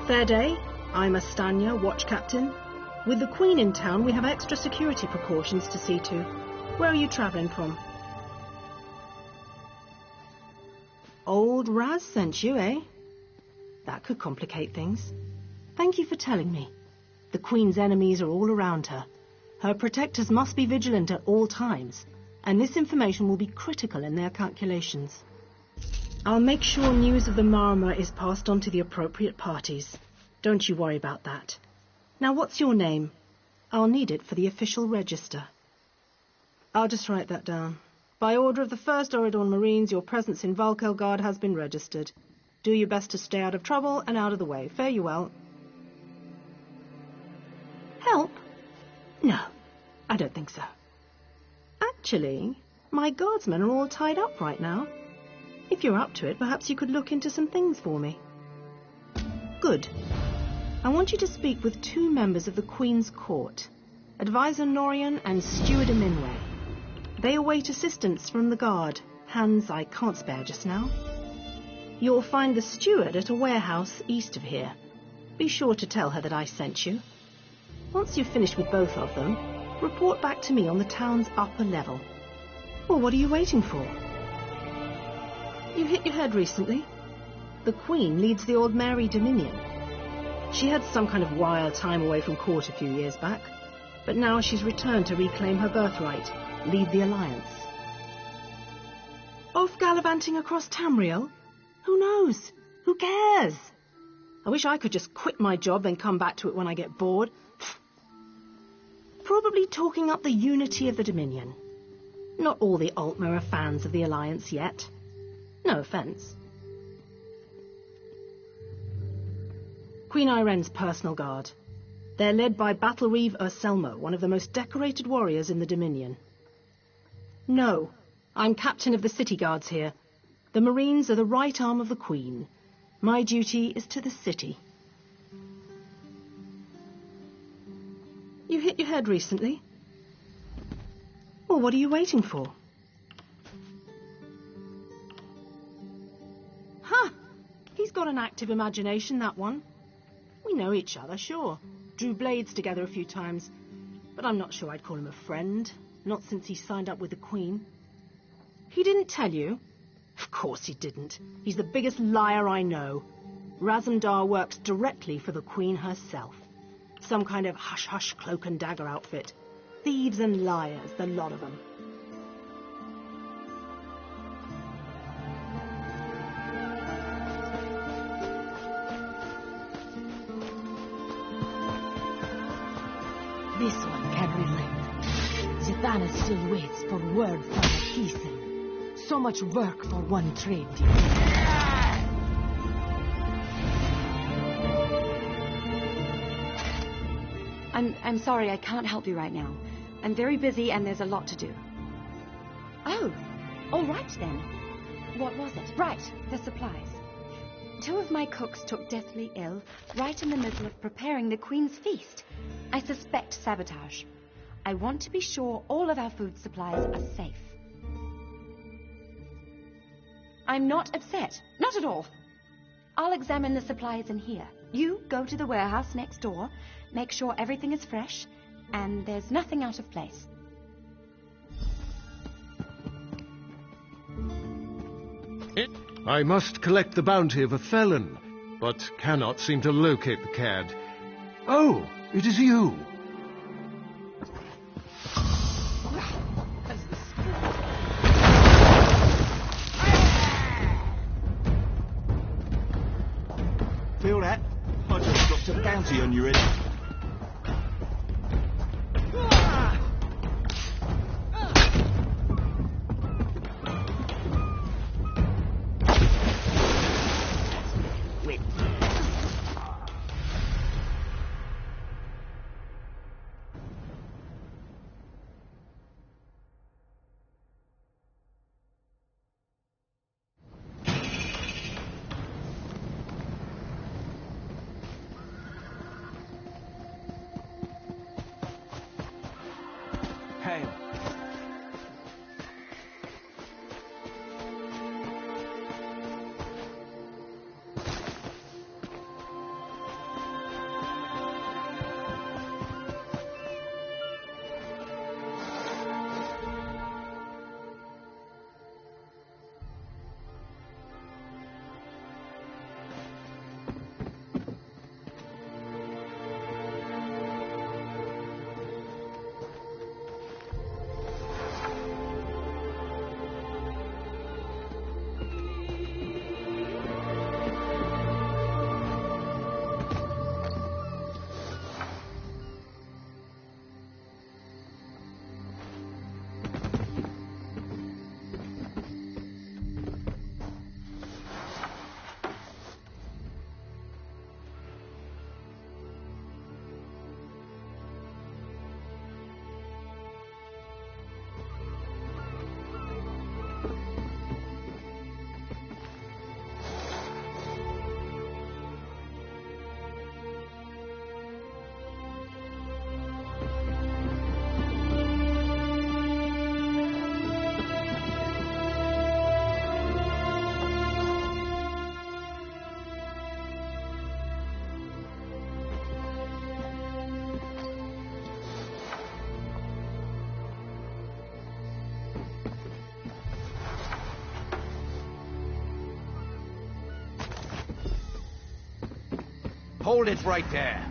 Fair day. I'm Astanya, watch captain. With the Queen in town, we have extra security precautions to see to. Where are you travelling from? Old Raz sent you, eh? That could complicate things. Thank you for telling me. The Queen's enemies are all around her. Her protectors must be vigilant at all times, and this information will be critical in their calculations. I'll make sure news of the Marmor is passed on to the appropriate parties. Don't you worry about that. Now, what's your name? I'll need it for the official register. I'll just write that down. By order of the 1st Oridon Marines, your presence in Valkelgard has been registered. Do your best to stay out of trouble and out of the way. Fare you well. Help? No, I don't think so. Actually, my guardsmen are all tied up right now. If you're up to it, perhaps you could look into some things for me. Good. I want you to speak with 2 members of the Queen's Court, Advisor Norian and Steward Aminway. They await assistance from the guard, hands I can't spare just now. You'll find the steward at a warehouse east of here. Be sure to tell her that I sent you. Once you've finished with both of them, report back to me on the town's upper level. Well, what are you waiting for? You hit your head recently? The Queen leads the Old Mary Dominion. She had some kind of wild time away from court a few years back, but now she's returned to reclaim her birthright, lead the Alliance. Off gallivanting across Tamriel? Who knows? Who cares? I wish I could just quit my job and come back to it when I get bored. Probably talking up the unity of the Dominion. Not all the Altmer are fans of the Alliance yet. No offence. Queen Irene's personal guard. They're led by Battlereeve Urselmo, one of the most decorated warriors in the Dominion. No, I'm captain of the city guards here. The Marines are the right arm of the Queen. My duty is to the city. You hit your head recently? Well, what are you waiting for? Huh! He's got an active imagination, that one. We know each other, sure. Drew blades together a few times. But I'm not sure I'd call him a friend. Not since he signed up with the Queen. He didn't tell you? Of course he didn't. He's the biggest liar I know. Razumdar works directly for the Queen herself. Some kind of hush-hush cloak and dagger outfit. Thieves and liars, the lot of them. This one can relate. Zathana still waits for word from the Thyssen. So much work for one trade deal. I'm sorry, I can't help you right now. I'm very busy and there's a lot to do. Oh, all right then. What was it? Right, the supplies. 2 of my cooks took deathly ill right in the middle of preparing the Queen's feast. I suspect sabotage. I want to be sure all of our food supplies are safe. I'm not upset. Not at all. I'll examine the supplies in here. You go to the warehouse next door, make sure everything is fresh, and there's nothing out of place. I must collect the bounty of a felon, but cannot seem to locate the cad. Oh, it is you. Feel that? I just dropped a bounty on your head. Hail. Hold it right there.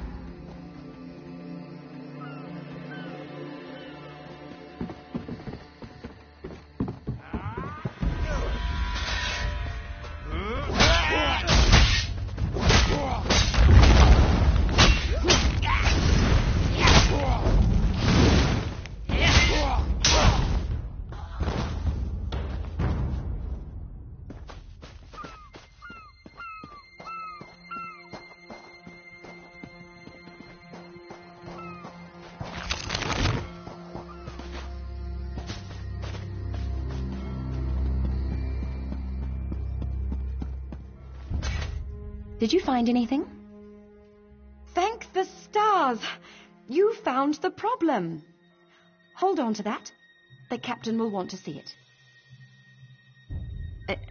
Did you find anything? Thank the stars! You found the problem. Hold on to that. The captain will want to see it.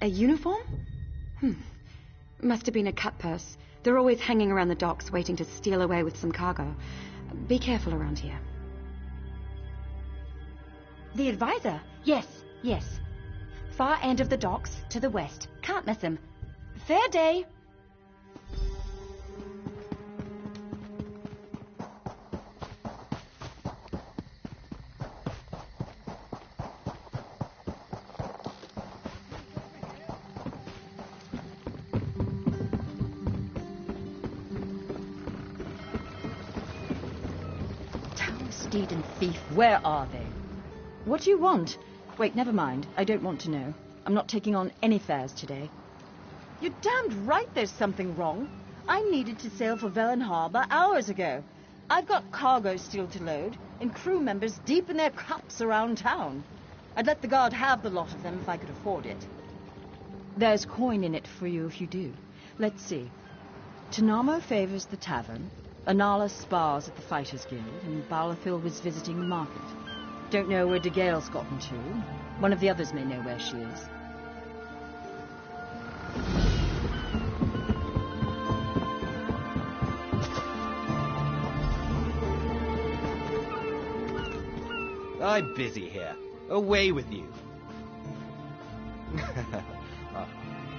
A uniform? Must have been a cut purse. They're always hanging around the docks waiting to steal away with some cargo. Be careful around here. The advisor? Yes, yes. Far end of the docks to the west. Can't miss him. Fair day. Steed and thief, where are they? What do you want? Wait, never mind. I don't want to know. I'm not taking on any fares today. You're damned right there's something wrong. I needed to sail for Velen Harbour hours ago. I've got cargo still to load, and crew members deep in their cups around town. I'd let the guard have the lot of them if I could afford it. There's coin in it for you if you do. Let's see. Tanamo favours the tavern. Anala spars at the Fighters Guild, and Balafil was visiting the market. Don't know where De Gale's gotten to. One of the others may know where she is. I'm busy here. Away with you.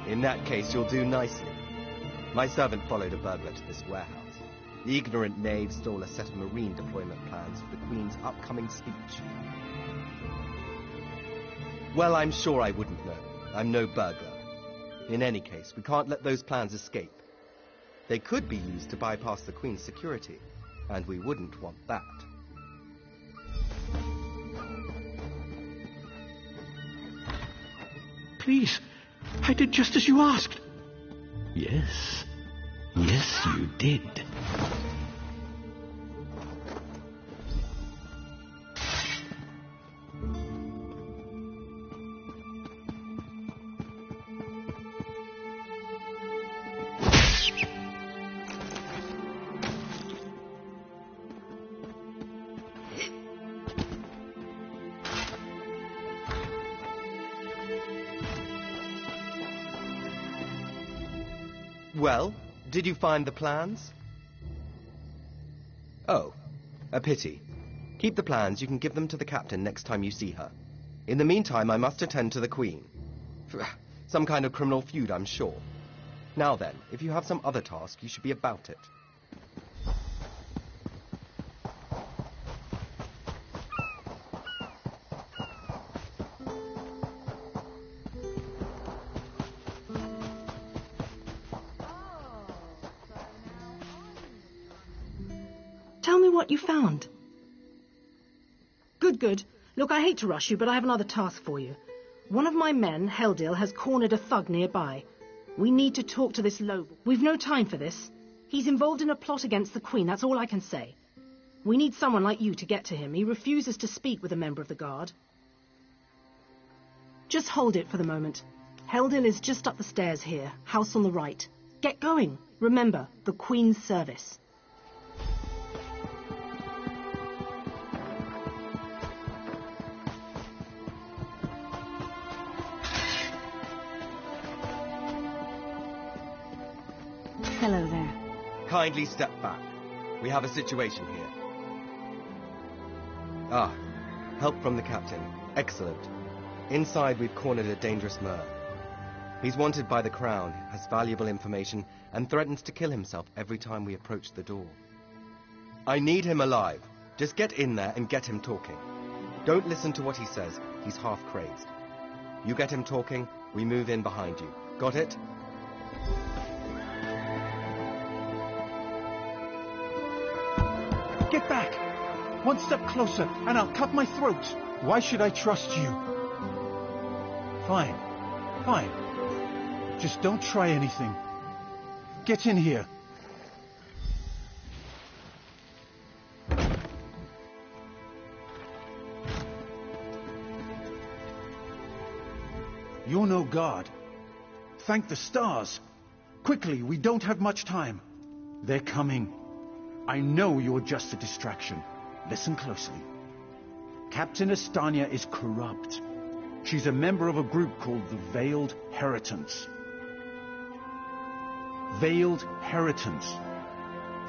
In that case, you'll do nicely. My servant followed a burglar to this warehouse. The ignorant knave stole a set of marine deployment plans for the Queen's upcoming speech. Well, I'm sure I wouldn't know. I'm no burglar. In any case, we can't let those plans escape. They could be used to bypass the Queen's security, and we wouldn't want that. Please, I did just as you asked. Yes. Yes, you did. Well, did you find the plans? Oh, a pity. Keep the plans, you can give them to the captain next time you see her. In the meantime, I must attend to the Queen. Some kind of criminal feud, I'm sure. Now then, if you have some other task, you should be about it. Tell me what you found. Good, good. Look, I hate to rush you, but I have another task for you. One of my men, Heldil, has cornered a thug nearby. We need to talk to this Loeb. We've no time for this. He's involved in a plot against the Queen, that's all I can say. We need someone like you to get to him. He refuses to speak with a member of the guard. Just hold it for the moment. Heldil is just up the stairs here, house on the right. Get going. Remember, the Queen's service. Hello there. Kindly step back. We have a situation here. Ah, help from the captain. Excellent. Inside, we've cornered a dangerous mer. He's wanted by the Crown, has valuable information, and threatens to kill himself every time we approach the door. I need him alive. Just get in there and get him talking. Don't listen to what he says. He's half crazed. You get him talking, we move in behind you. Got it? Get back! One step closer, and I'll cut my throat. Why should I trust you? Fine. Fine. Just don't try anything. Get in here. You're no god. Thank the stars. Quickly, we don't have much time. They're coming. I know you're just a distraction. Listen closely. Captain Estania is corrupt. She's a member of a group called the Veiled Heritants. Veiled Heritants.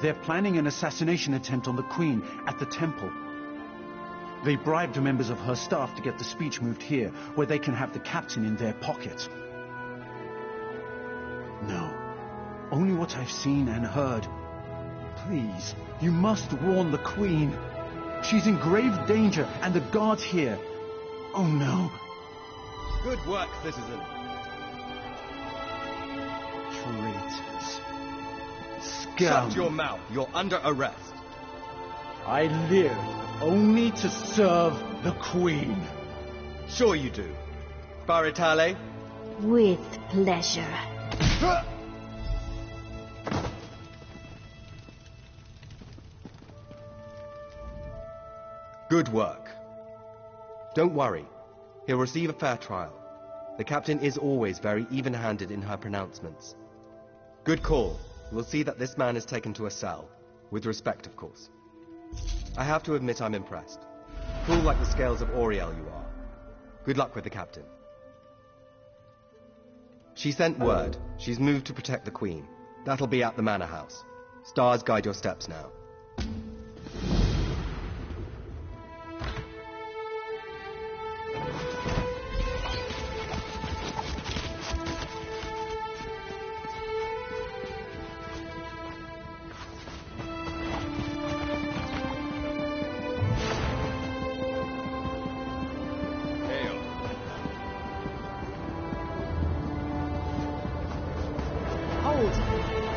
They're planning an assassination attempt on the Queen at the temple. They bribed members of her staff to get the speech moved here, where they can have the captain in their pocket. No. Only what I've seen and heard. Please, you must warn the Queen. She's in grave danger, and the guards here. Oh no. Good work, citizen. Traitors. Scum. Shut your mouth. You're under arrest. I live only to serve the Queen. Sure you do. Baritale? With pleasure. Good work. Don't worry. He'll receive a fair trial. The captain is always very even-handed in her pronouncements. Good call. We'll see that this man is taken to a cell. With respect, of course. I have to admit I'm impressed. Cool like the scales of Auriel you are. Good luck with the captain. She sent word. She's moved to protect the Queen. That'll be at the manor house. Stars guide your steps now.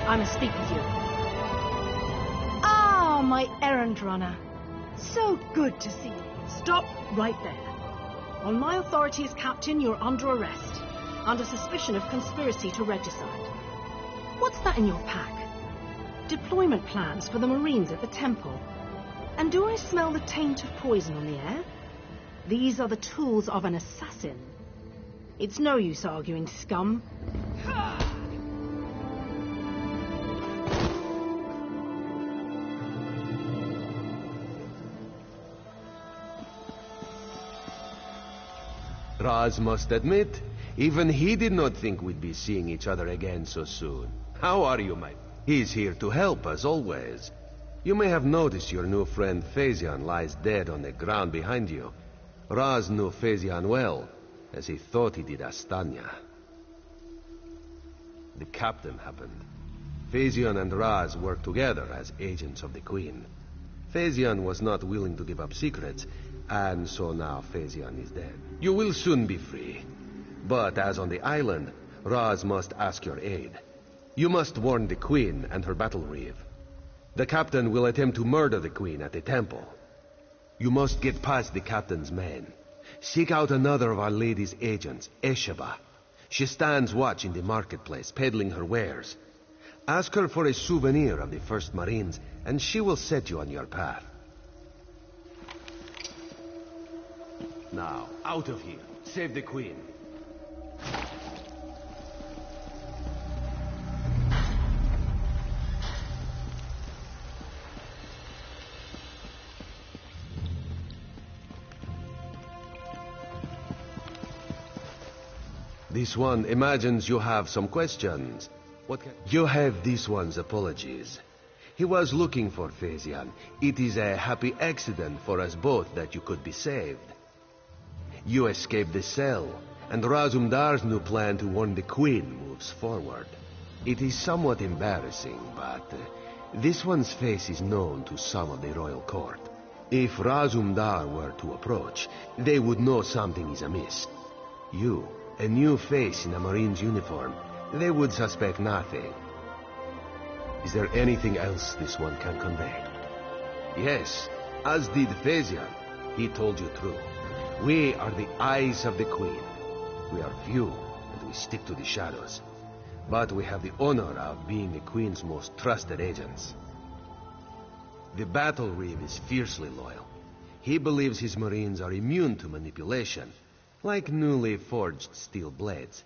I must speak with you. Ah, my errand runner. So good to see you. Stop right there. On my authority as captain, you're under arrest, under suspicion of conspiracy to regicide. What's that in your pack? Deployment plans for the Marines at the temple. And do I smell the taint of poison on the air? These are the tools of an assassin. It's no use arguing, scum. Raz must admit, even he did not think we'd be seeing each other again so soon. How are you, mate? He's here to help, as always. You may have noticed your new friend Phazion lies dead on the ground behind you. Raz knew Phazion well, as he thought he did Astanya. The captain happened. Phazion and Raz worked together as agents of the Queen. Phazion was not willing to give up secrets, and so now Phazion is dead. You will soon be free. But as on the island, Raz must ask your aid. You must warn the Queen and her battle reeve. The captain will attempt to murder the Queen at the temple. You must get past the captain's men. Seek out another of Our Lady's agents, Esheba. She stands watch in the marketplace, peddling her wares. Ask her for a souvenir of the First Marines, and she will set you on your path. Now, out of here. Save the Queen. This one imagines you have some questions. You have this one's apologies. He was looking for Phazion. It is a happy accident for us both that you could be saved. You escaped the cell, and Razumdar's new plan to warn the Queen moves forward. It is somewhat embarrassing, but this one's face is known to some of the royal court. If Razumdar were to approach, they would know something is amiss. You, a new face in a Marine's uniform, they would suspect nothing. Is there anything else this one can convey? Yes, as did Phazian. He told you true. We are the eyes of the Queen. We are few, and we stick to the shadows. But we have the honor of being the Queen's most trusted agents. The Battle Reeve is fiercely loyal. He believes his Marines are immune to manipulation, like newly forged steel blades.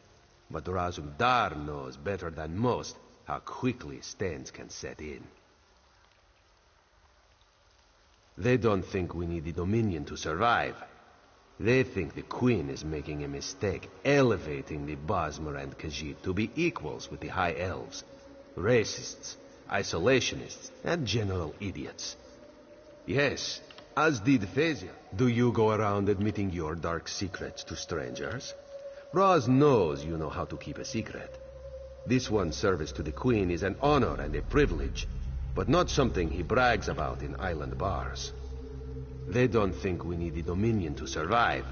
But Razumdar knows better than most how quickly stains can set in. They don't think we need the Dominion to survive. They think the Queen is making a mistake, elevating the Bosmer and Khajiit to be equals with the High Elves. Racists, isolationists, and general idiots. Yes, as did Phazian. Do you go around admitting your dark secrets to strangers? Raz knows you know how to keep a secret. This one's service to the Queen is an honor and a privilege, but not something he brags about in island bars. They don't think we need the Dominion to survive.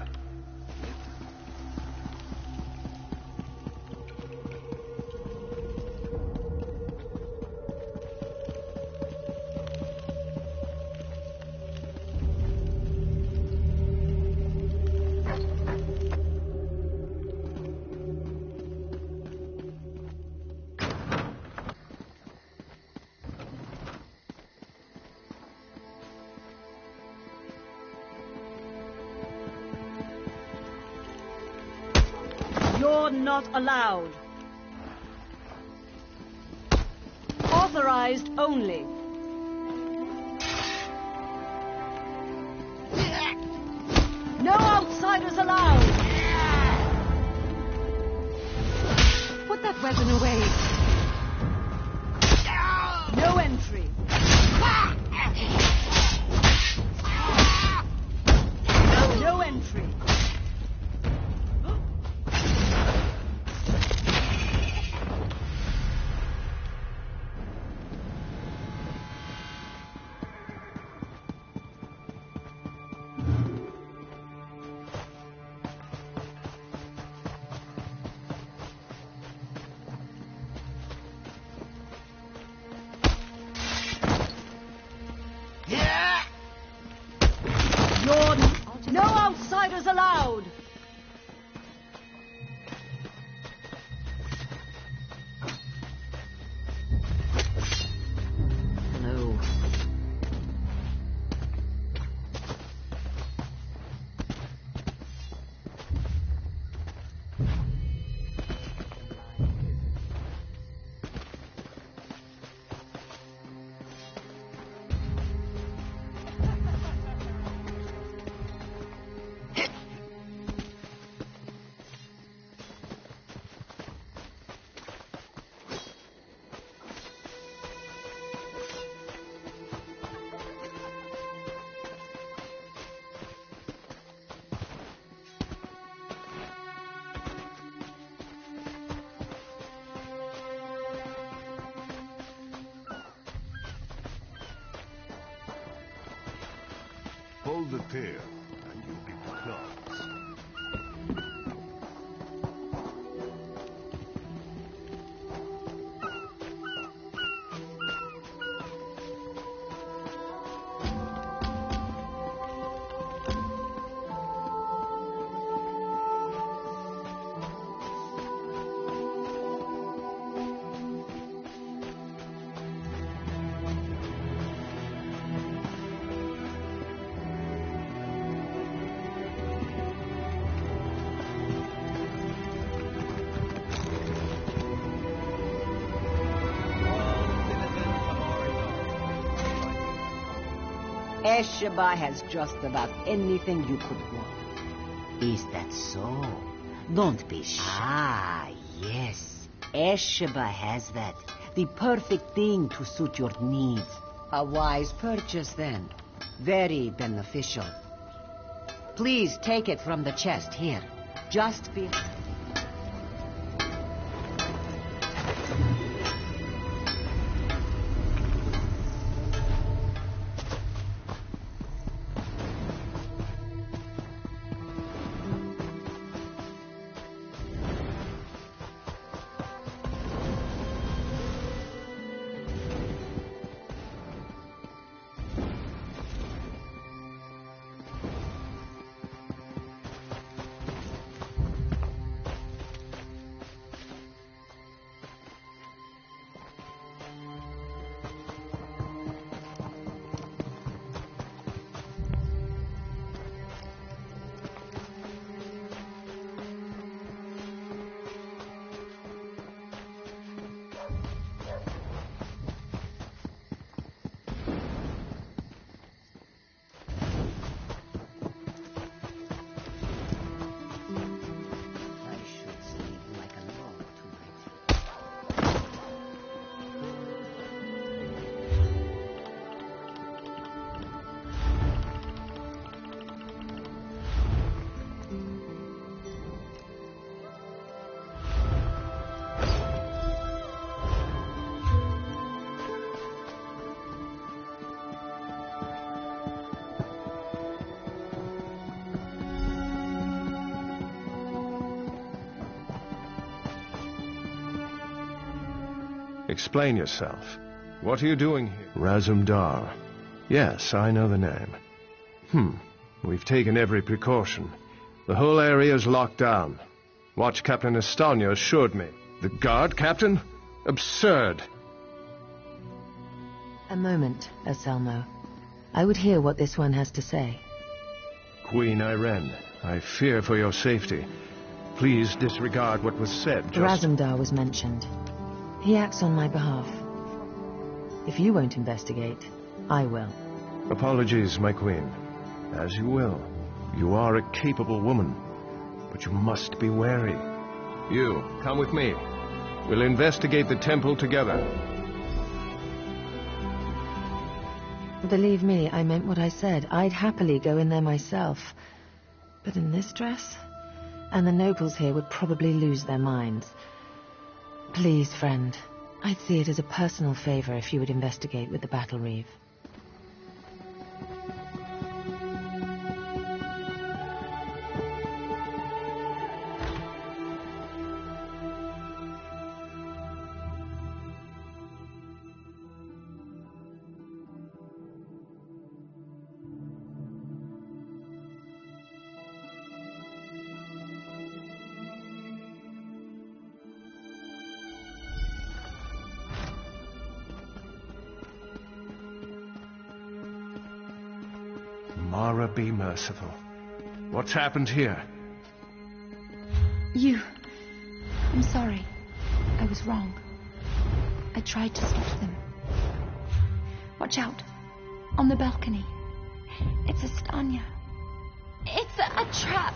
You're not allowed. Authorized only. No outsiders allowed. Put that weapon away. No entry. No entry. No outsiders allowed! No. Hold the tail, and you'll get the claws. Esheba has just about anything you could want. Is that so? Don't be shy. Ah, yes. Esheba has that. The perfect thing to suit your needs. A wise purchase, then. Very beneficial. Please take it from the chest here. Just be... Explain yourself. What are you doing here? Razumdar. Yes, I know the name. We've taken every precaution. The whole area is locked down. Watch Captain Estonia assured me. The guard, Captain? Absurd. A moment, Anselmo. I would hear what this one has to say. Queen Irene, I fear for your safety. Please disregard what was said. Razumdar was mentioned. He acts on my behalf. If you won't investigate, I will. Apologies, my queen. As you will. You are a capable woman, but you must be wary. You, come with me. We'll investigate the temple together. Believe me, I meant what I said. I'd happily go in there myself. But in this dress? And the nobles here would probably lose their minds. Please, friend. I'd see it as a personal favor if you would investigate with the Battle Reeve. Mara, be merciful. What's happened here? I'm sorry. I was wrong. I tried to stop them. Watch out. On the balcony. It's Estonia. It's a trap.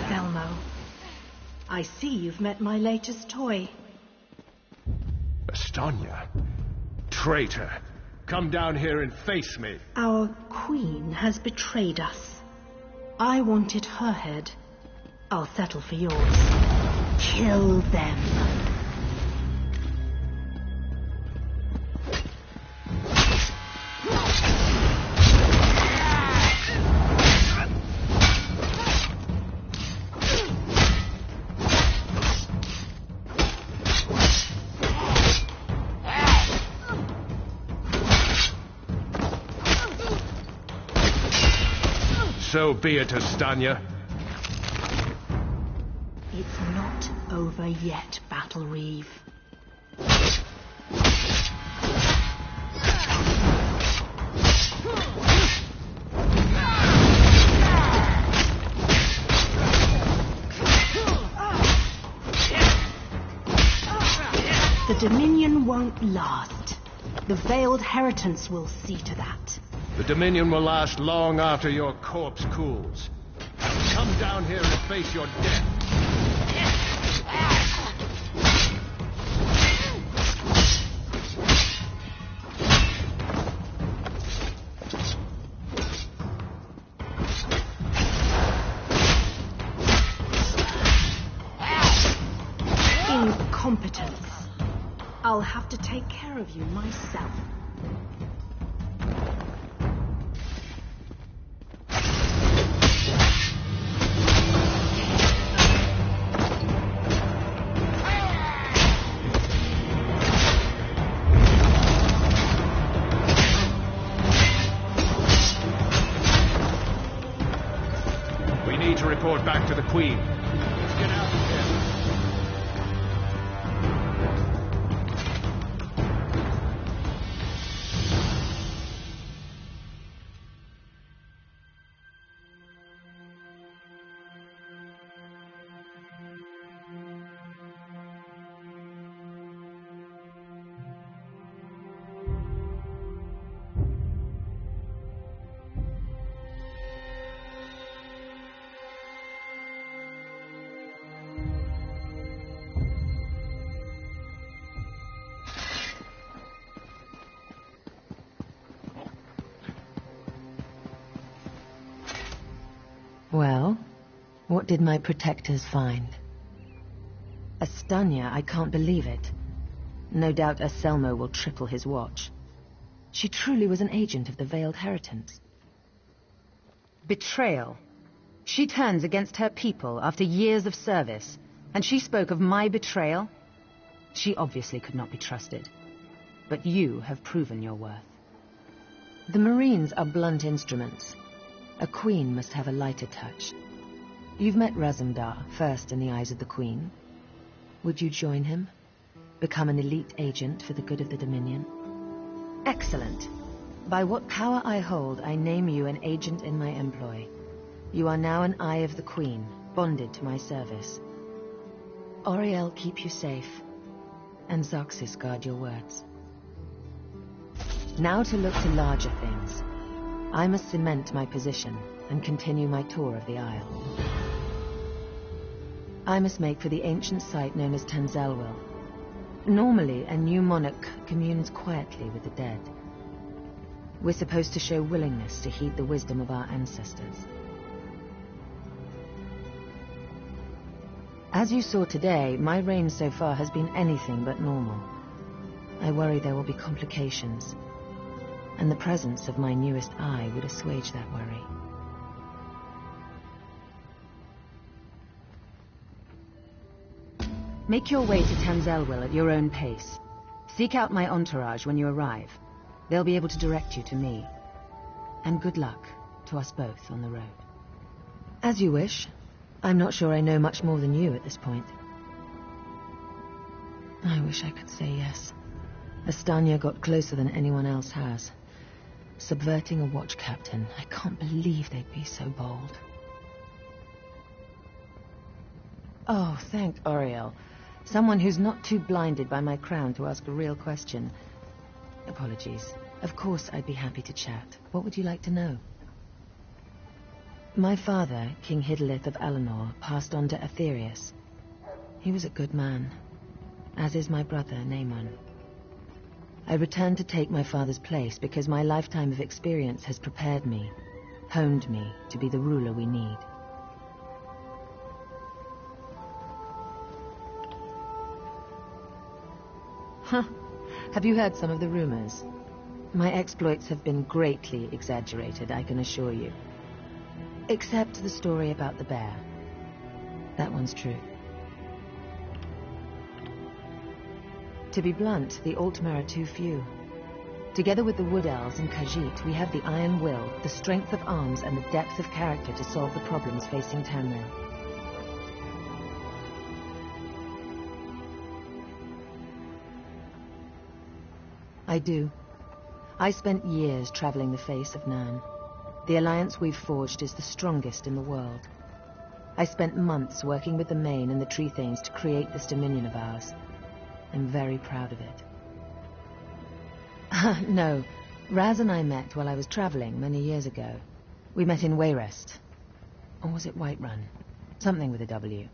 Thelmo. I see you've met my latest toy. Estonia? Traitor! Come down here and face me. Our queen has betrayed us. I wanted her head. I'll settle for yours. Kill them. So be it, Estonia. It's not over yet, Battle Reeve. The Dominion won't last. The Veiled Heritance will see to that. The Dominion will last long after your corpse cools. Come down here and face your death. incompetence. I'll have to take care of you myself. We need to report back to the Queen. Let's get out of here. Well, what did my protectors find? Astanya, I can't believe it. No doubt Anselmo will triple his watch. She truly was an agent of the Veiled Heritance. Betrayal. She turns against her people after years of service, and she spoke of my betrayal? She obviously could not be trusted. But you have proven your worth. The Marines are blunt instruments. A queen must have a lighter touch. You've met Razumdar, first in the eyes of the Queen. Would you join him? Become an elite agent for the good of the Dominion? Excellent. By what power I hold, I name you an agent in my employ. You are now an eye of the Queen, bonded to my service. Oriel keep you safe, and Xarxis guard your words. Now to look to larger things. I must cement my position and continue my tour of the Isle. I must make for the ancient site known as Tanzelwil. Normally, a new monarch communes quietly with the dead. We're supposed to show willingness to heed the wisdom of our ancestors. As you saw today, my reign so far has been anything but normal. I worry there will be complications, and the presence of my newest eye would assuage that worry. Make your way to Tanzelwil at your own pace. Seek out my entourage when you arrive. They'll be able to direct you to me. And good luck to us both on the road. As you wish. I'm not sure I know much more than you at this point. I wish I could say yes. Astanya got closer than anyone else has. Subverting a watch captain. I can't believe they'd be so bold. Oh, thank Oriel. Someone who's not too blinded by my crown to ask a real question. Apologies. Of course I'd be happy to chat. What would you like to know? My father, King Hidalith of Alinor, passed on to Aetherius. He was a good man, as is my brother, Naemon. I returned to take my father's place because my lifetime of experience has prepared me, honed me to be the ruler we need. Huh. Have you heard some of the rumors? My exploits have been greatly exaggerated, I can assure you. Except the story about the bear. That one's true. To be blunt, the Altmer are too few. Together with the Wood Elves and Khajiit, we have the iron will, the strength of arms, and the depth of character to solve the problems facing Tamriel. I do. I spent years traveling the face of Nirn. The alliance we've forged is the strongest in the world. I spent months working with the Main and the Tree Thanes to create this dominion of ours. I'm very proud of it. No, Raz and I met while I was traveling many years ago. We met in Wayrest. Or was it Whiterun? Something with a W.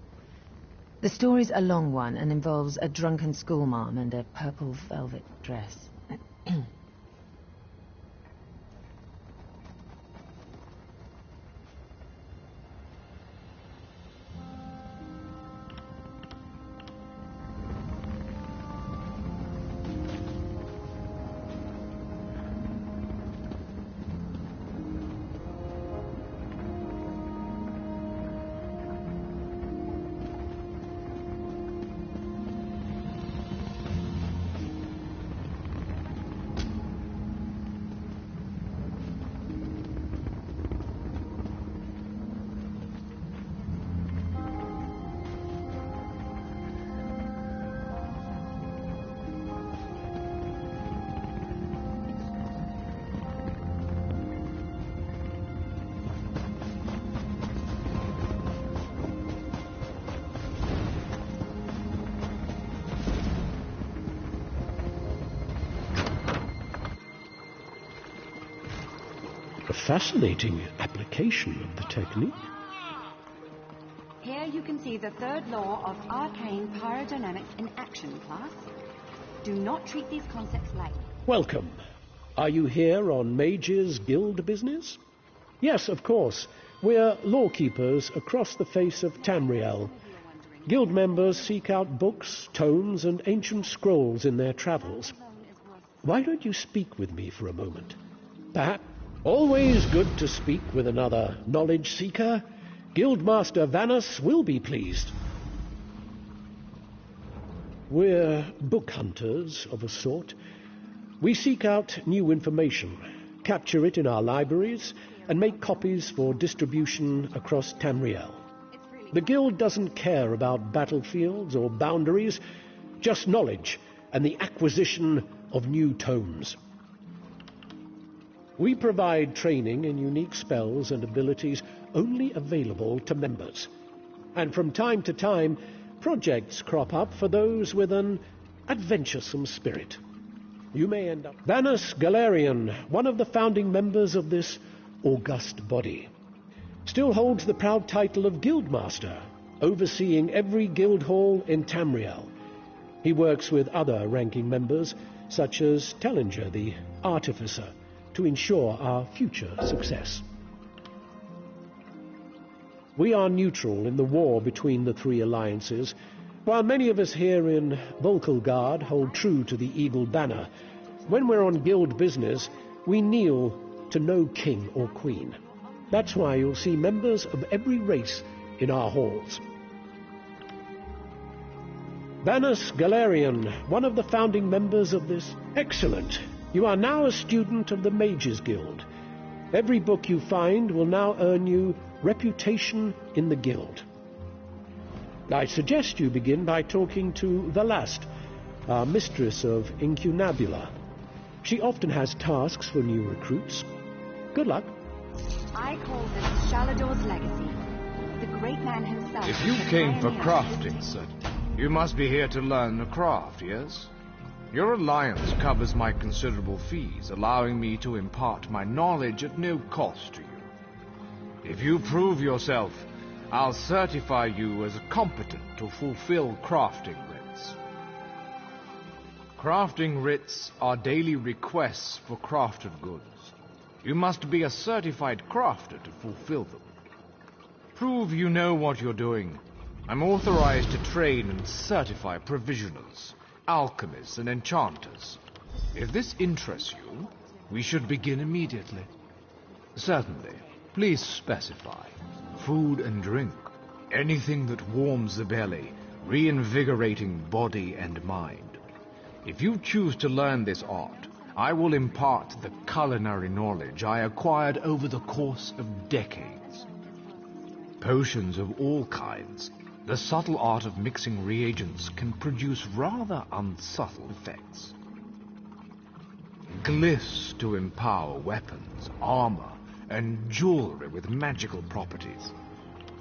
The story's a long one and involves a drunken schoolmarm and a purple velvet dress. fascinating application of the technique. Here you can see the third law of arcane pyrodynamics in action, class. Do not treat these concepts lightly. Welcome. Are you here on Mages Guild business? Yes, of course. We're lawkeepers across the face of Tamriel. Guild members seek out books, tomes, and ancient scrolls in their travels. Why don't you speak with me for a moment? Perhaps. Always good to speak with another knowledge seeker. Guildmaster Vanus will be pleased. We're book hunters of a sort. We seek out new information, capture it in our libraries, and make copies for distribution across Tamriel. The Guild doesn't care about battlefields or boundaries, just knowledge and the acquisition of new tomes. We provide training in unique spells and abilities only available to members. And from time to time, projects crop up for those with an adventuresome spirit. You may end up... Vanus Galarian, one of the founding members of this august body, still holds the proud title of Guildmaster, overseeing every guild hall in Tamriel. He works with other ranking members, such as Tellinger, the Artificer, to ensure our future success. We are neutral in the war between the three alliances. While many of us here in Volkelgard hold true to the Eagle Banner, when we're on guild business, we kneel to no king or queen. That's why you'll see members of every race in our halls. Vanus Galarian, one of the founding members of this... Excellent. You are now a student of the Mages Guild. Every book you find will now earn you reputation in the Guild. I suggest you begin by talking to Velast, our mistress of Incunabula. She often has tasks for new recruits. Good luck. I call this Shalador's legacy. The great man himself... If you came for crafting, sir, you must be here to learn the craft, yes? Your alliance covers my considerable fees, allowing me to impart my knowledge at no cost to you. If you prove yourself, I'll certify you as competent to fulfill crafting writs. Crafting writs are daily requests for crafted goods. You must be a certified crafter to fulfill them. Prove you know what you're doing. I'm authorized to train and certify provisionals, alchemists, and enchanters. If this interests you, we should begin immediately. Certainly. Please specify. Food and drink. Anything that warms the belly, reinvigorating body and mind. If you choose to learn this art, I will impart the culinary knowledge I acquired over the course of decades. Potions of all kinds. The subtle art of mixing reagents can produce rather unsubtle effects. Glyphs to empower weapons, armor, and jewelry with magical properties.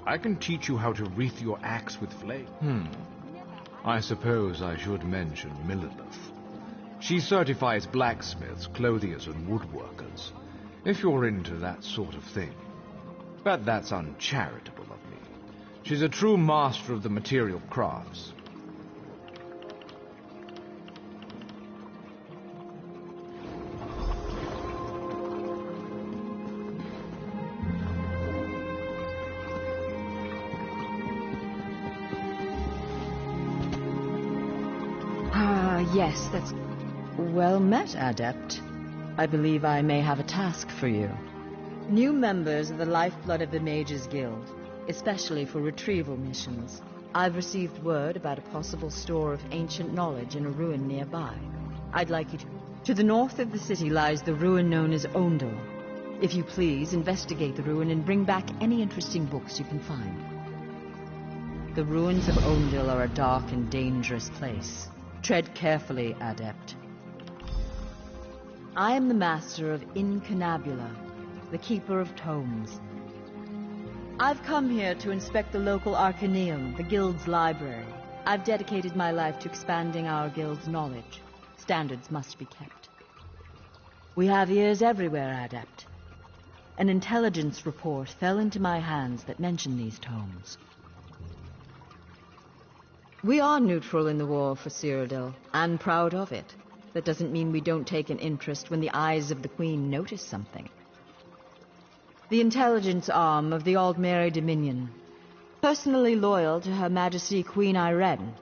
I can teach you how to wreath your axe with flame. I suppose I should mention Millilith. She certifies blacksmiths, clothiers, and woodworkers, if you're into that sort of thing. But that's uncharitable of me. She's a true master of the material crafts. Yes, that's... Well met, Adept. I believe I may have a task for you. New members are the lifeblood of the Mages Guild, especially for retrieval missions. I've received word about a possible store of ancient knowledge in a ruin nearby. I'd like you to... To the north of the city lies the ruin known as Ondel. If you please, investigate the ruin and bring back any interesting books you can find. The ruins of Ondel are a dark and dangerous place. Tread carefully, Adept. I am the master of Incunabula, the keeper of tomes. I've come here to inspect the local Arcaneum, the guild's library. I've dedicated my life to expanding our guild's knowledge. Standards must be kept. We have ears everywhere, Adept. An intelligence report fell into my hands that mentioned these tomes. We are neutral in the war for Cyrodiil, and proud of it. That doesn't mean we don't take an interest when the eyes of the Queen notice something. The intelligence arm of the Aldmeri Dominion, personally loyal to Her Majesty Queen Irene.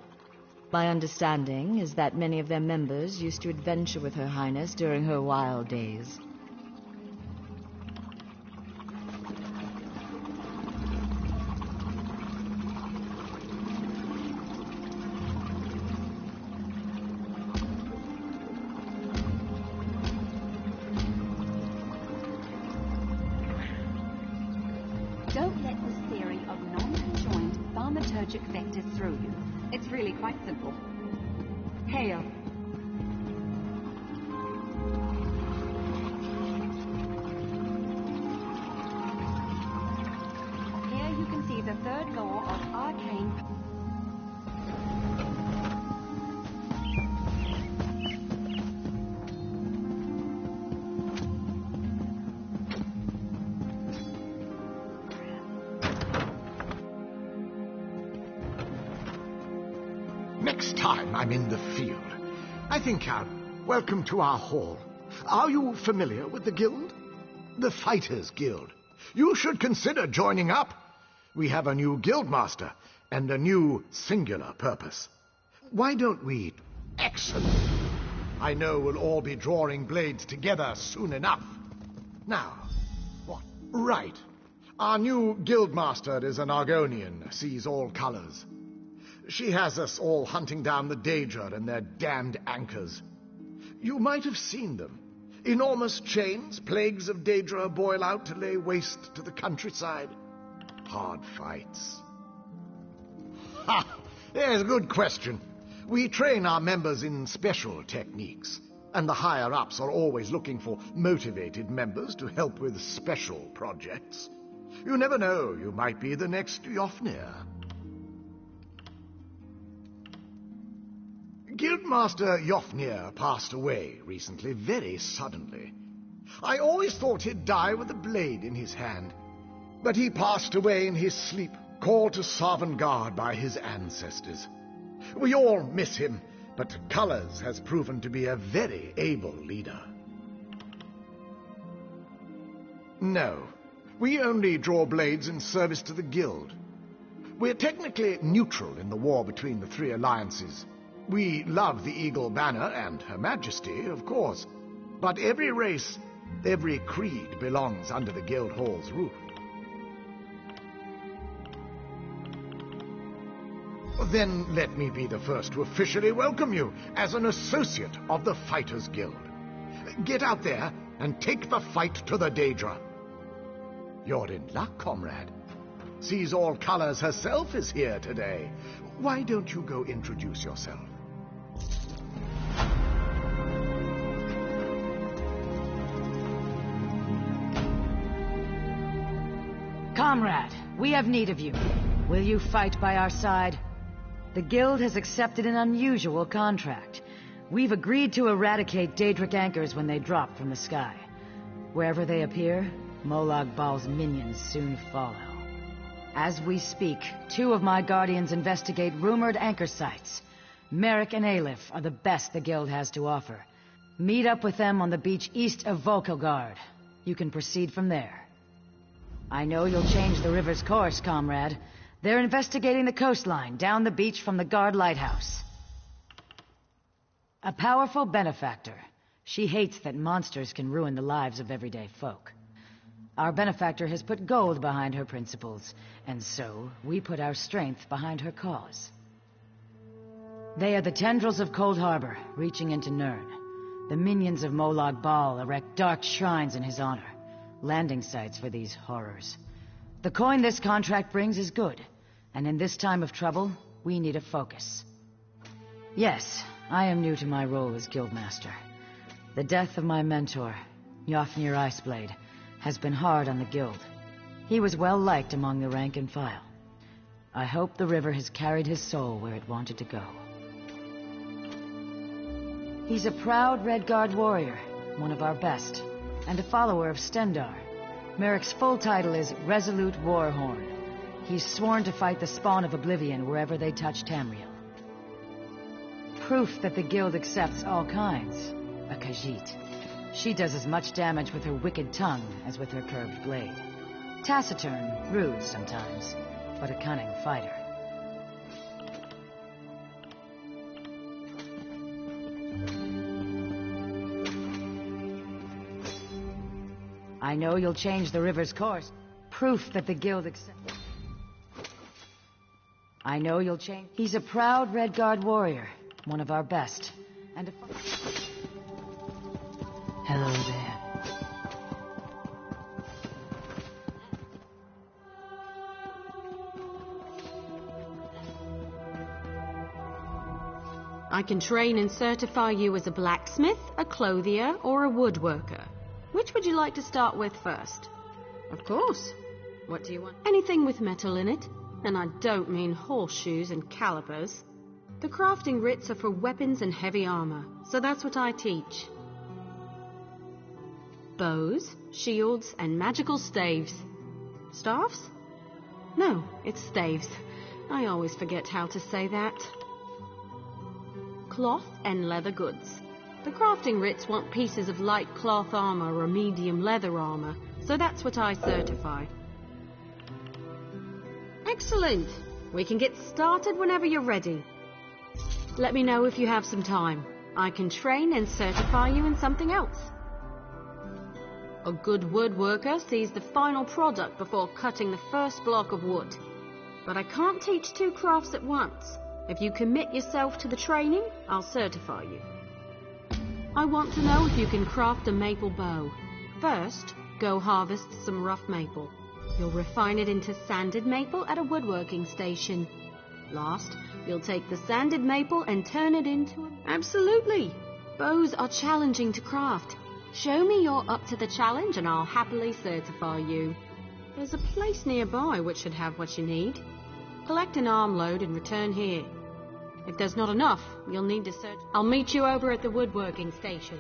My understanding is that many of their members used to adventure with Her Highness during her wild days. Don't let this theory of non-conjoined thaumaturgic vectors throw you. It's really quite simple. Hail. Here you can see the third law of arcane... Next time I'm in the field, I think welcome to our hall. Are you familiar with the guild? The Fighters Guild. You should consider joining up. We have a new guildmaster and a new singular purpose. Why don't we... Excellent. I know we'll all be drawing blades together soon enough. Now, what? Right. Our new guildmaster is an Argonian, sees all colors. She has us all hunting down the Daedra and their damned anchors. You might have seen them. Enormous chains, plagues of Daedra boil out to lay waste to the countryside. Hard fights. Ha! There's a good question. We train our members in special techniques, and the higher-ups are always looking for motivated members to help with special projects. You never know, you might be the next Yofnir. Guildmaster Yofnir passed away recently, very suddenly. I always thought he'd die with a blade in his hand. But he passed away in his sleep, called to Sovngarde by his ancestors. We all miss him, but Colors has proven to be a very able leader. No, we only draw blades in service to the Guild. We're technically neutral in the war between the three alliances. We love the Eagle Banner and Her Majesty, of course. But every race, every creed belongs under the Guild Hall's roof. Then let me be the first to officially welcome you as an associate of the Fighters Guild. Get out there and take the fight to the Daedra. You're in luck, comrade. Sees All Colors herself is here today. Why don't you go introduce yourself? Comrade, we have need of you. Will you fight by our side? The Guild has accepted an unusual contract. We've agreed to eradicate Daedric anchors when they drop from the sky. Wherever they appear, Molag Bal's minions soon follow. As we speak, 2 of my guardians investigate rumored anchor sites. Merrick and Aleph are the best the Guild has to offer. Meet up with them on the beach east of Volkogard. You can proceed from there. I know you'll change the river's course, comrade. They're investigating the coastline down the beach from the Guard Lighthouse. A powerful benefactor. She hates that monsters can ruin the lives of everyday folk. Our benefactor has put gold behind her principles, and so we put our strength behind her cause. They are the tendrils of Cold Harbor, reaching into Nirn. The minions of Molag Bal erect dark shrines in his honor, landing sites for these horrors. The coin this contract brings is good, and in this time of trouble, we need a focus. Yes, I am new to my role as Guildmaster. The death of my mentor, Yofnir Iceblade, has been hard on the Guild. He was well liked among the rank and file. I hope the river has carried his soul where it wanted to go. He's a proud Redguard warrior, one of our best, and a follower of Stendarr. Merrick's full title is Resolute Warhorn. He's sworn to fight the spawn of Oblivion wherever they touch Tamriel. Proof that the guild accepts all kinds. A Khajiit. She does as much damage with her wicked tongue as with her curved blade. Taciturn, rude sometimes, but a cunning fighter. I know you'll change the river's course. Proof that the guild accepts. I know you'll change. He's a proud Red Guard warrior, one of our best, and a... Hello there. I can train and certify you as a blacksmith, a clothier, or a woodworker. Which would you like to start with first? Of course. What do you want? Anything with metal in it. And I don't mean horseshoes and calipers. The crafting writs are for weapons and heavy armor, so that's what I teach. Bows, shields, and magical staves. Staffs? No, it's staves. I always forget how to say that. Cloth and leather goods. The crafting writs want pieces of light cloth armor or medium leather armor, so that's what I certify. Excellent! We can get started whenever you're ready. Let me know if you have some time. I can train and certify you in something else. A good woodworker sees the final product before cutting the first block of wood. But I can't teach two crafts at once. If you commit yourself to the training, I'll certify you. I want to know if you can craft a maple bow. First, go harvest some rough maple. You'll refine it into sanded maple at a woodworking station. Last, you'll take the sanded maple and turn it into a... Absolutely! Bows are challenging to craft. Show me you're up to the challenge and I'll happily certify you. There's a place nearby which should have what you need. Collect an armload and return here. If there's not enough, you'll need to search. I'll meet you over at the woodworking station.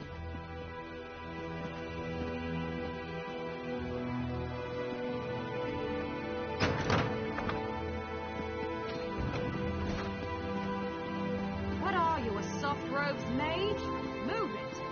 What are you, a soft robes mage? Move it!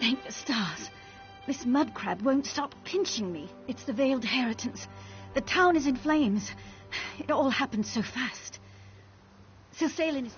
Thank the stars. This mud crab won't stop pinching me. It's the Veiled Inheritance. The town is in flames. It all happened so fast. Sir Salin is...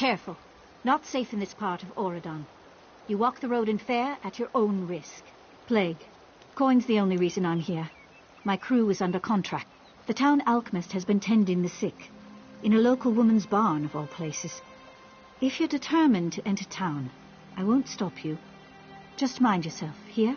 Careful. Not safe in this part of Auradon. You walk the road in fair at your own risk. Plague. Coin's the only reason I'm here. My crew is under contract. The town alchemist has been tending the sick. In a local woman's barn, of all places. If you're determined to enter town, I won't stop you. Just mind yourself, here?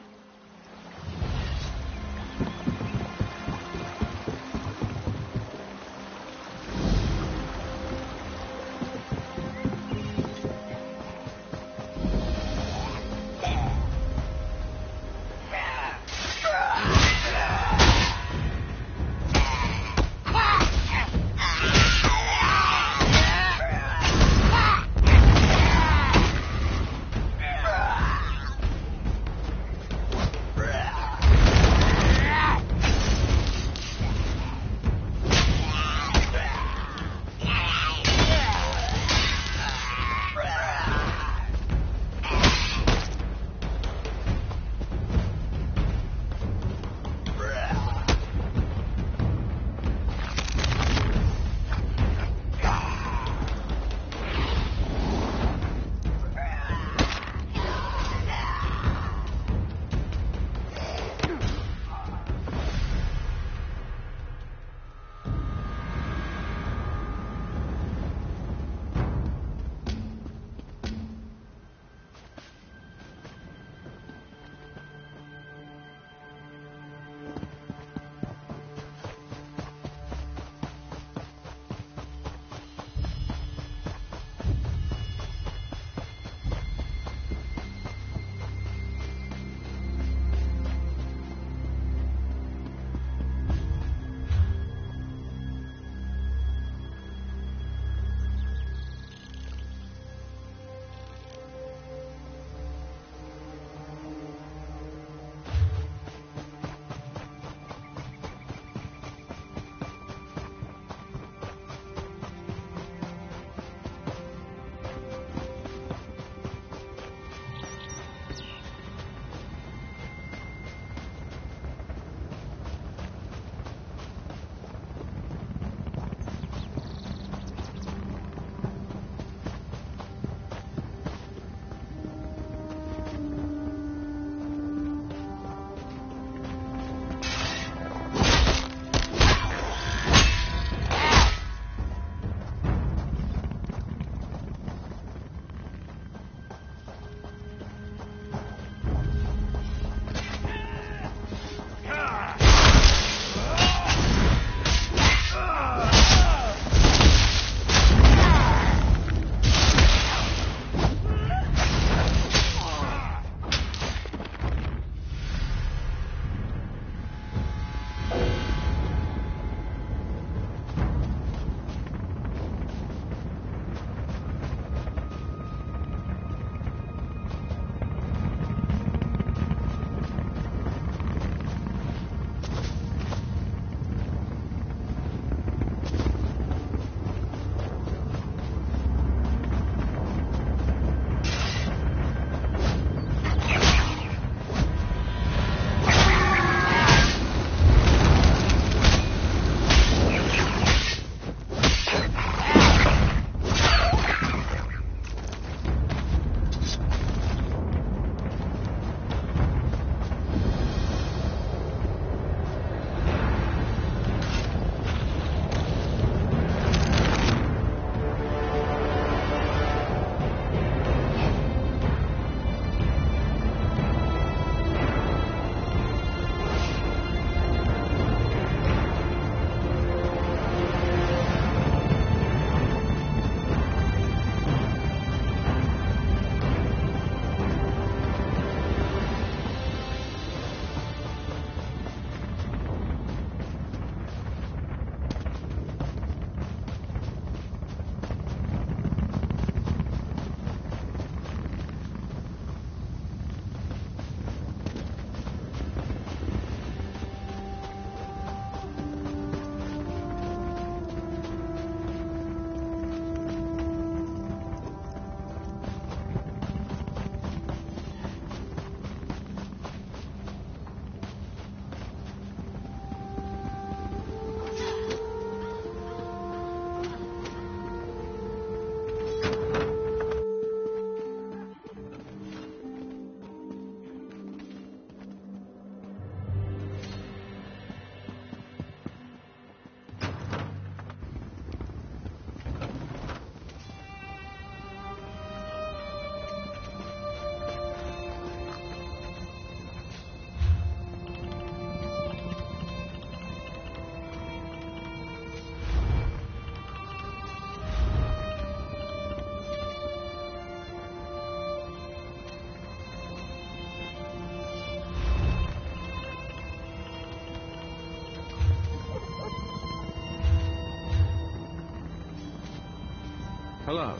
Hello.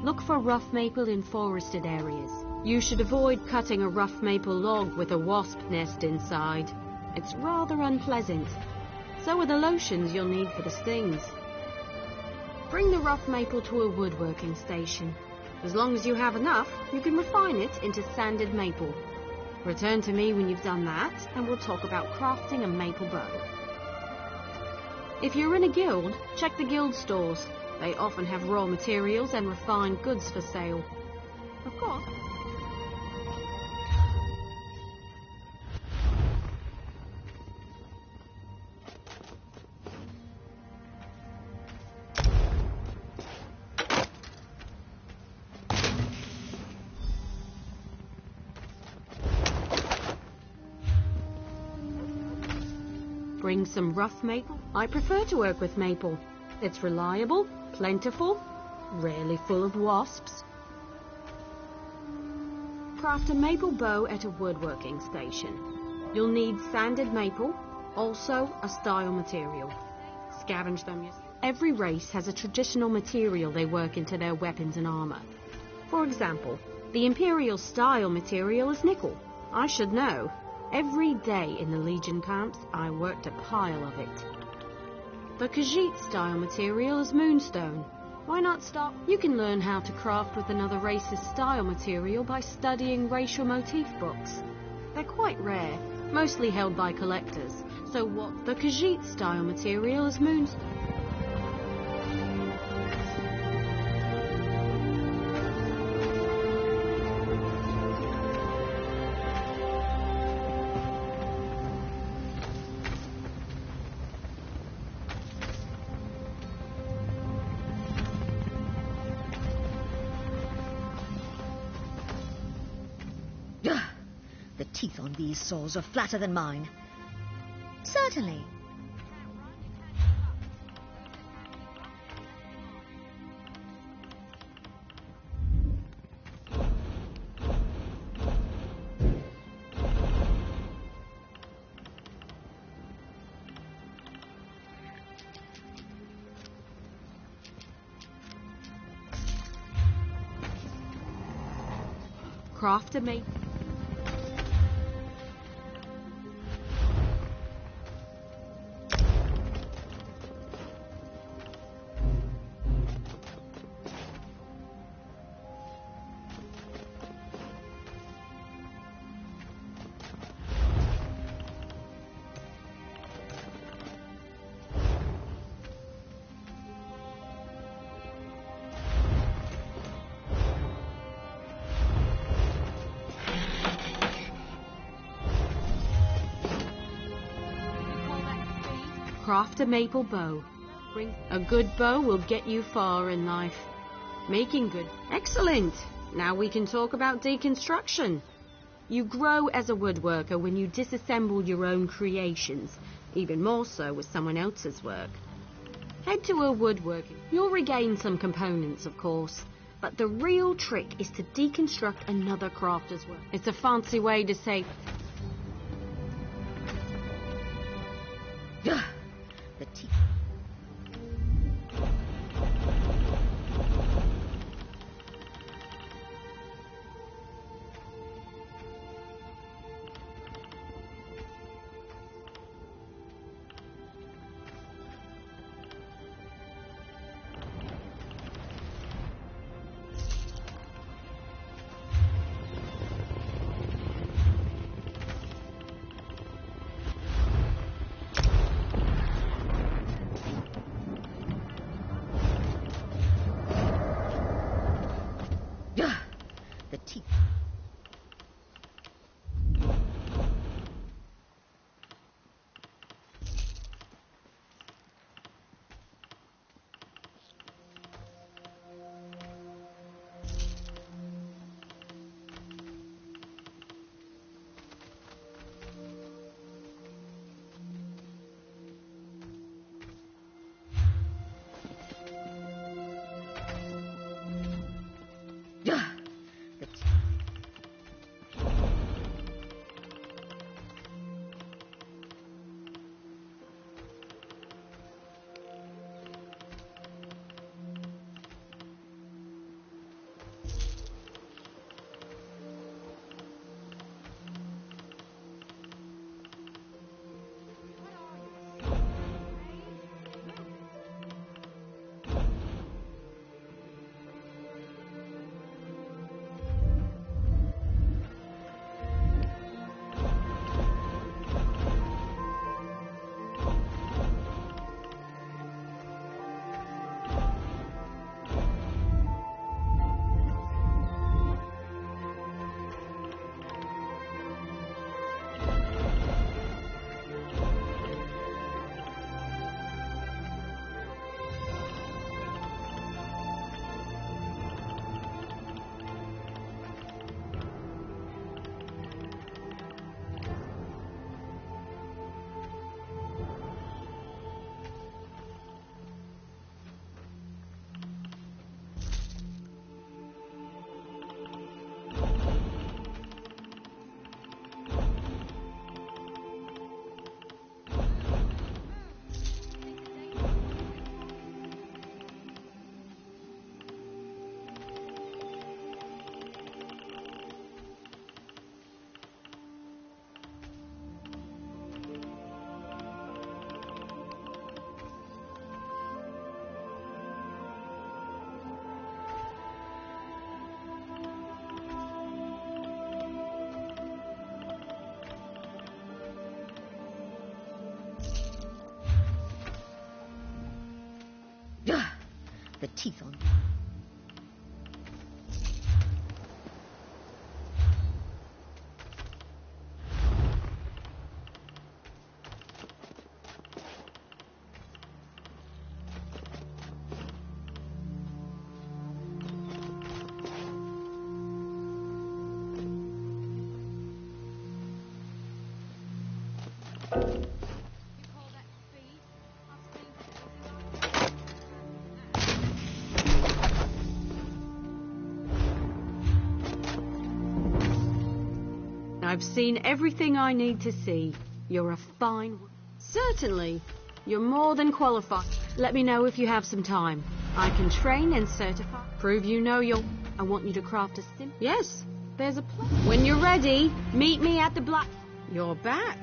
Look for rough maple in forested areas. You should avoid cutting a rough maple log with a wasp nest inside. It's rather unpleasant. So are the lotions you'll need for the stings. Bring the rough maple to a woodworking station. As long as you have enough, you can refine it into sanded maple. Return to me when you've done that, and we'll talk about crafting a maple bow. If you're in a guild, check the guild stores. They often have raw materials and refined goods for sale. Of course. Bring some rough maple. I prefer to work with maple. It's reliable, plentiful, rarely full of wasps. Craft a maple bow at a woodworking station. You'll need sanded maple, also a style material. Scavenge them. Every race has a traditional material they work into their weapons and armor. For example, the Imperial style material is nickel. I should know. Every day in the Legion camps, I worked a pile of it. The Khajiit style material is moonstone. Why not start? You can learn how to craft with another race's style material by studying racial motif books. They're quite rare, mostly held by collectors. So what? The Khajiit style material is moonstone. The teeth on these saws are flatter than mine. Certainly. Craft a maple. Craft a maple bow. A good bow will get you far in life. Making good. Excellent! Now we can talk about deconstruction. You grow as a woodworker when you disassemble your own creations, even more so with someone else's work. Head to a woodworking. You'll regain some components, of course, but the real trick is to deconstruct another crafter's work. It's a fancy way to say... The teeth. The teeth. The teeth on... I've seen everything I need to see. You're a fine... Certainly. You're more than qualified. Let me know if you have some time. I can train and certify. Prove you know your... I want you to craft a sim... Yes, there's a plan. When you're ready, meet me at the black... You're back.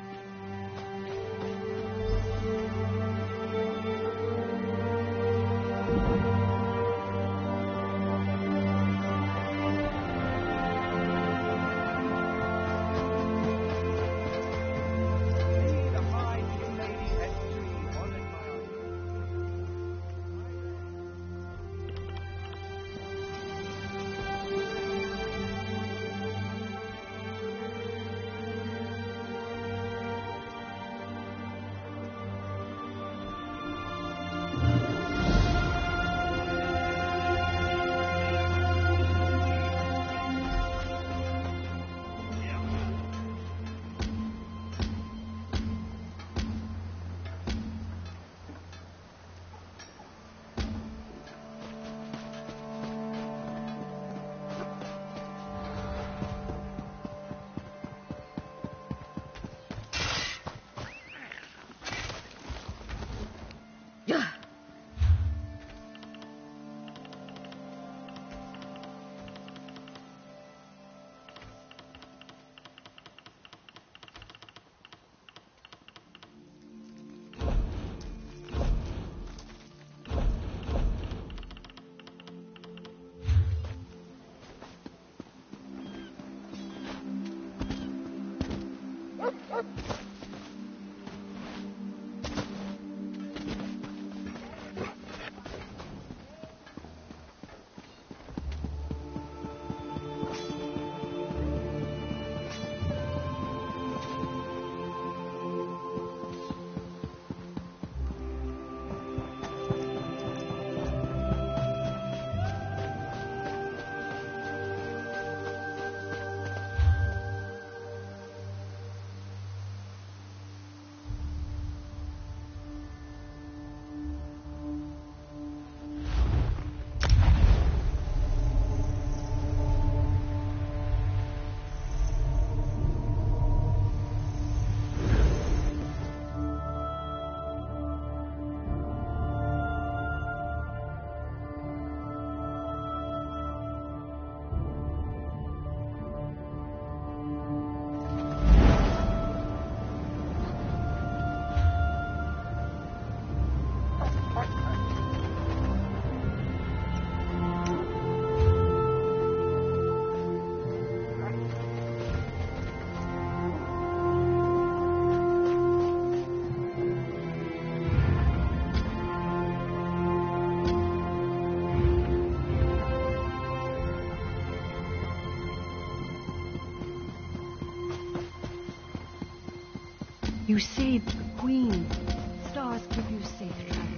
You saved the Queen. Stars give you safe travel.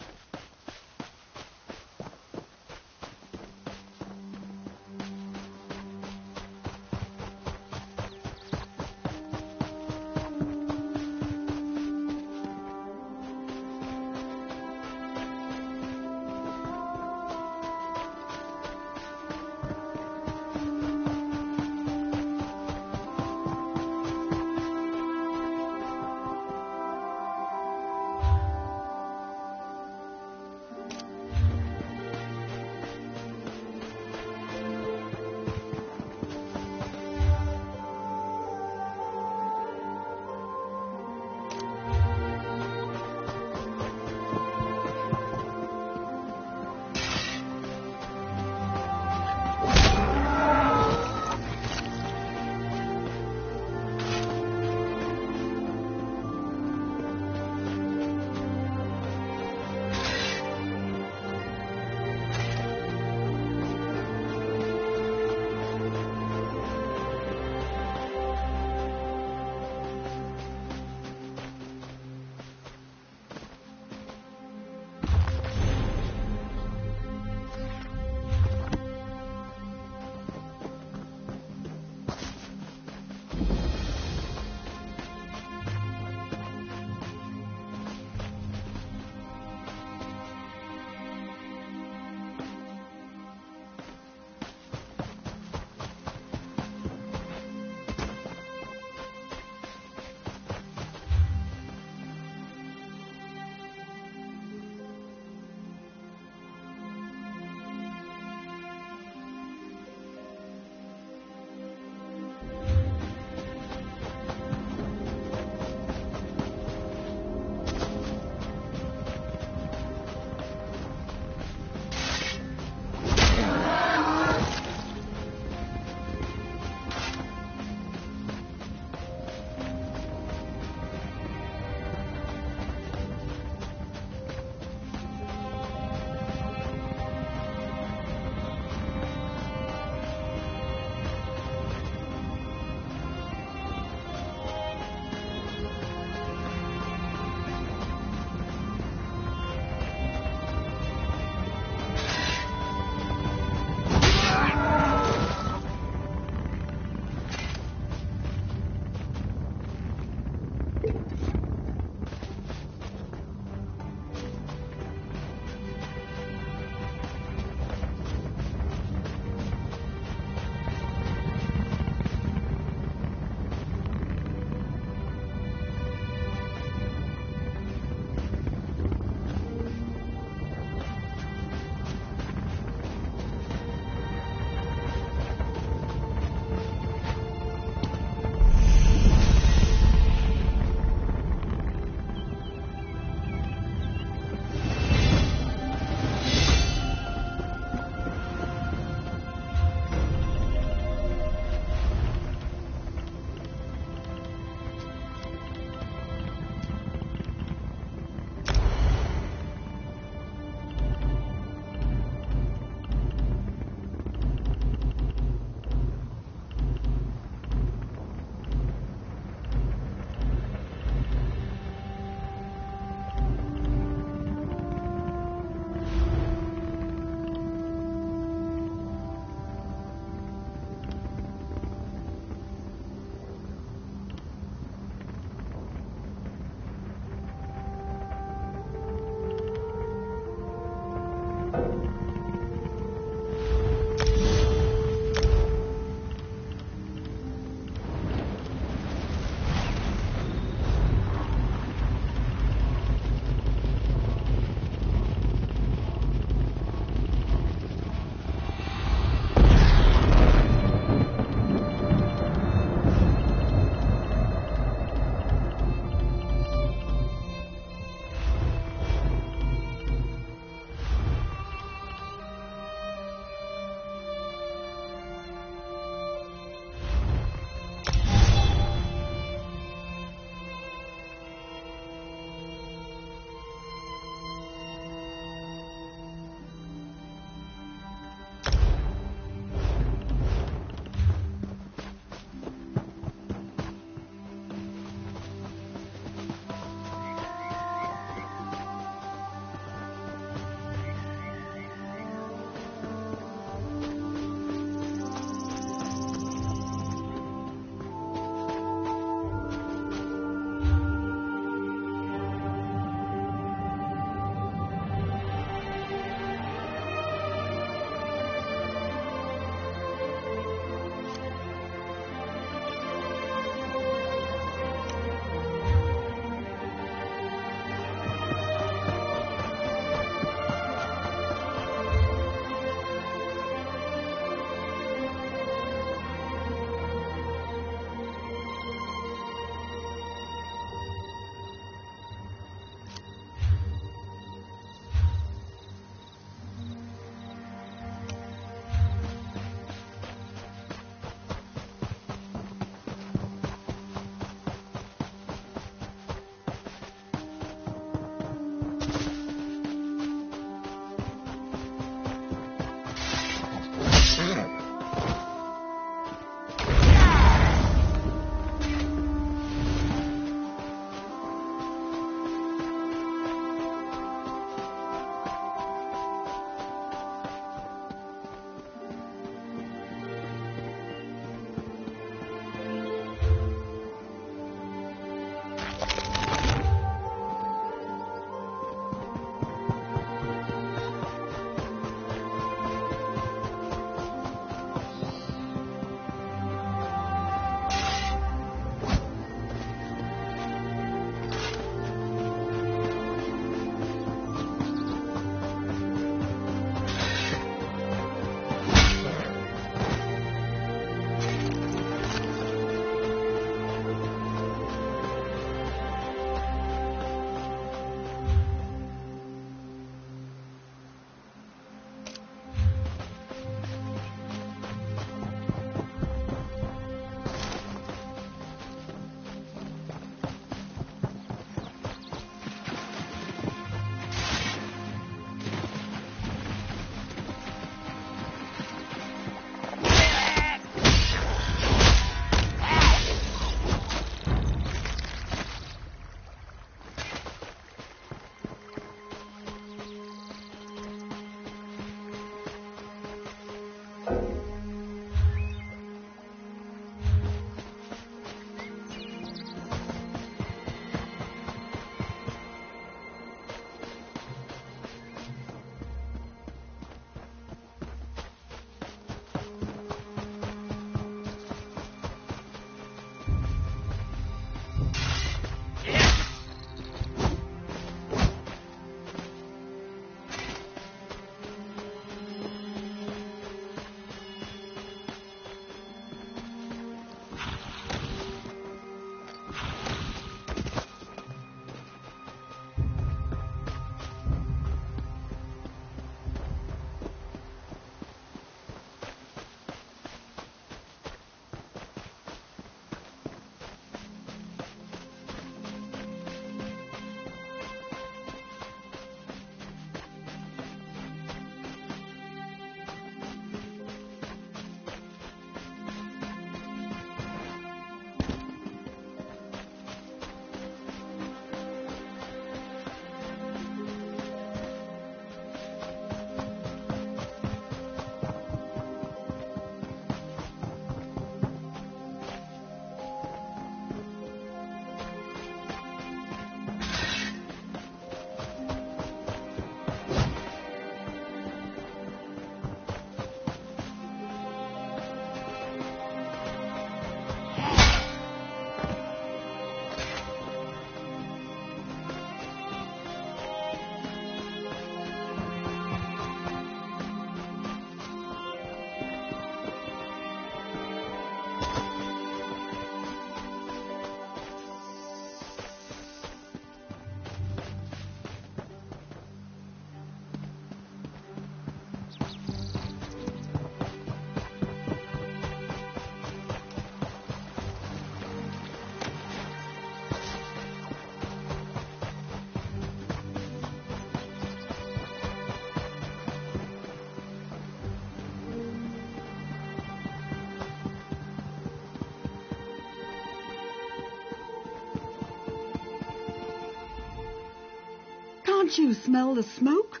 Can't you smell the smoke?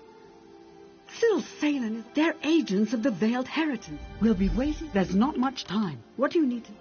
Still sailing. They're agents of the Veiled Heritance. We'll be waiting. There's not much time. What do you need to...